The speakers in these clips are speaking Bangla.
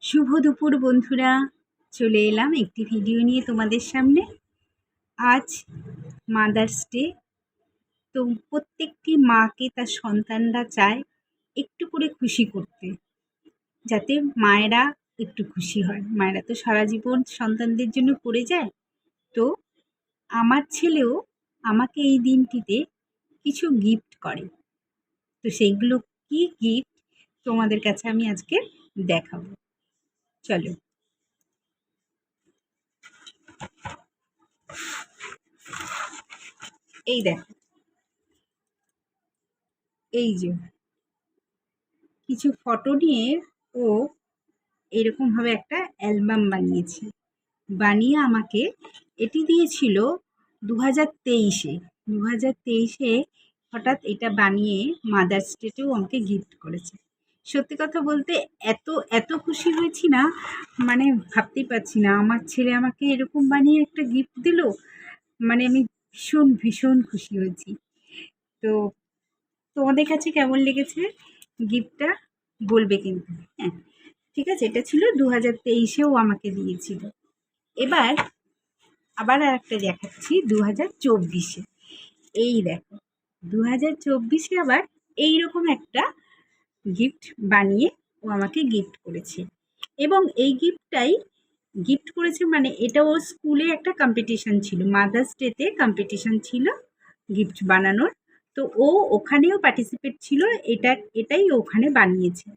শুভ দুপুর বন্ধুরা, চলে এলাম একটি ভিডিও নিয়ে তোমাদের সামনে। আজ মাদার্স ডে। তো প্রত্যেকটি মাকে তার সন্তানরা চায় একটু করে খুশি করতে, যাতে মায়েরা একটু খুশি হয়। মায়েরা তো সারা জীবন সন্তানদের জন্য করে যায়। তো আমার ছেলেও আমাকে এই দিনটিতে কিছু গিফট করে। তো সেইগুলো কি গিফট তোমাদের কাছে আমি আজকে দেখাবো। চলো। এই দেখো, এই যে কিছু ফটো নিয়ে ও এরকমভাবে একটা অ্যালবাম বানিয়েছে। বানিয়ে আমাকে এটি দিয়েছিল 2023-এ। 2023-এ হঠাৎ এটা বানিয়ে মাদার্স ডেতেও আমাকে গিফট করেছে। সত্যি কথা বলতে এত এত খুশি হয়েছি না, মানে ভাবতেই পারছি না আমার ছেলে আমাকে এরকম বানিয়ে একটা গিফট দিল। মানে আমি ভীষণ ভীষণ খুশি হয়েছি। তো তোমাদের কাছে কেমন লেগেছে গিফটটা বলবে কিন্তু। হ্যাঁ, ঠিক আছে, এটা ছিল 2023-এও আমাকে দিয়েছিল। এবার আবার আর একটা দেখাচ্ছি 2024-এ। এই দেখো, 2024-এ আবার এইরকম একটা গিফট বানিয়ে ও আমাকে গিফট করেছে। এবং এই গিফট করেছে মানে এটা ওর স্কুলে একটা কম্পিটিশন ছিল, মাদার্স ডেতে কম্পিটিশন ছিল গিফট বানানোর। তো ও ওখানেও পার্টিসিপেট ছিল, এটাই ওখানে বানিয়েছে।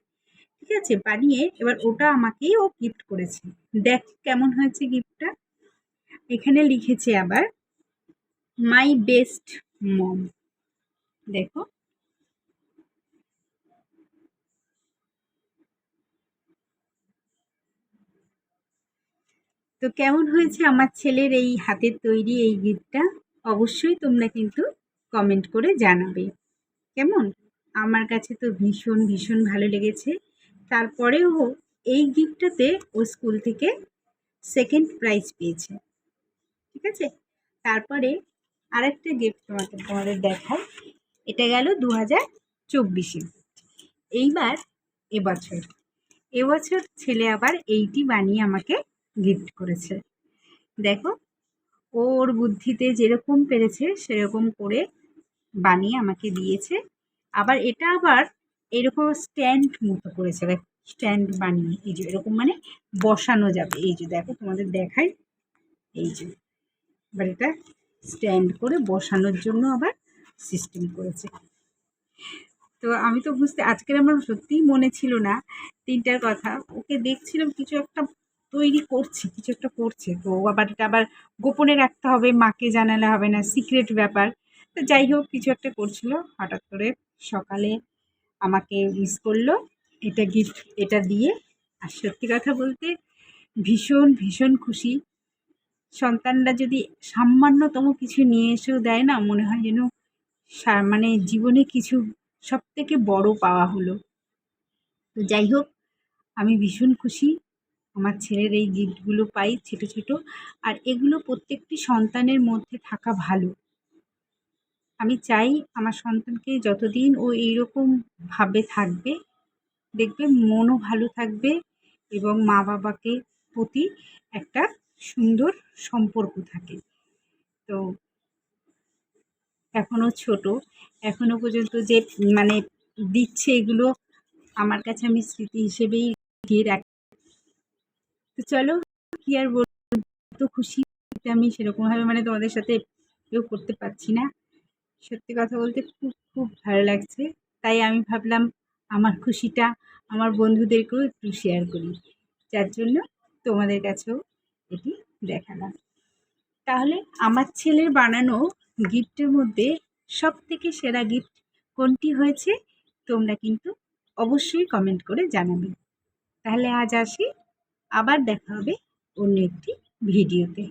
ঠিক আছে, বানিয়ে এবার ওটা আমাকেই ও গিফট করেছে। দেখ কেমন হয়েছে গিফটটা। এখানে লিখেছে আবার মাই বেস্ট মম। দেখো, তো কেমন হয়েছে আমার ছেলের এই হাতের তৈরি এই গিফটটা অবশ্যই তোমরা কিন্তু কমেন্ট করে জানাবে কেমন। আমার কাছে তো ভীষণ ভীষণ ভালো লেগেছে। তারপরেও এই গিফটটাতে ও স্কুল থেকে সেকেন্ড প্রাইজ পেয়েছে। ঠিক আছে, তারপরে আরেকটা গিফট তোমাদের দেখাই। এটা গেল 2024-এ। এইবার এবছর ছেলে আবার এইটি বানিয়ে আমাকে গিফট করেছে। দেখো, ওর বুদ্ধিতে যেরকম পেরেছে সেরকম করে বানিয়ে আমাকে দিয়েছে। আবার এটা আবার এরকম স্ট্যান্ড মতো করেছে। দেখো, স্ট্যান্ড বানিয়ে এই যে এরকম মানে বসানো যাবে। এই যে দেখো, তোমাদের দেখাই, এই যে এবার এটা স্ট্যান্ড করে বসানোর জন্য আবার সিস্টেম করেছে। তো আমি তো আজকের আমার সত্যিই মনে ছিল না তিনটার কথা। ওকে দেখছিলাম কিছু একটা তৈরি করছে, কিছু একটা করছে। তো আবার এটা আবার গোপনে রাখতে হবে, মাকে জানালে হবে না, সিক্রেট ব্যাপার। তো যাই হোক, কিছু একটা করছিল। হঠাৎ করে সকালে আমাকে উইশ করলো এটা গিফট এটা দিয়ে। আর সত্যি কথা বলতে ভীষণ ভীষণ খুশি। সন্তানরা যদি সামান্যতম কিছু নিয়ে এসেও দেয় না, মনে হয় যেন মানে জীবনে কিছু সবথেকে বড় পাওয়া হলো। তো যাই হোক, আমি ভীষণ খুশি আমার ছেলের এই গিফটগুলো পাই ছোট ছোট। আর এগুলো প্রত্যেকটি সন্তানের মধ্যে থাকা ভালো। আমি চাই আমার সন্তানকে যতদিন ও এইরকম ভাবে থাকবে, দেখবে মনও ভালো থাকবে এবং মা বাবাকে প্রতি একটা সুন্দর সম্পর্ক থাকে। তো এখনও ছোট, এখনো পর্যন্ত যে মানে দিচ্ছে এগুলো আমার কাছে আমি স্মৃতি হিসেবেই দিয়ে রাখি। তো চলো, কি আর বলবো, তো খুশি আমি সেরকমভাবে মানে তোমাদের সাথে কেউ করতে পারছি না। সত্যি কথা বলতে খুব খুব ভালো লাগছে। তাই আমি ভাবলাম আমার খুশিটা আমার বন্ধুদেরকেও একটু শেয়ার করি, যার জন্য তোমাদের কাছেও এটি দেখালাম। তাহলে আমার ছেলের বানানো গিফটের মধ্যে সবথেকে সেরা গিফট কোনটি হয়েছে তোমরা কিন্তু অবশ্যই কমেন্ট করে জানাবে। তাহলে আজ আসি, আবার দেখা হবে অন্য একটি ভিডিওতে।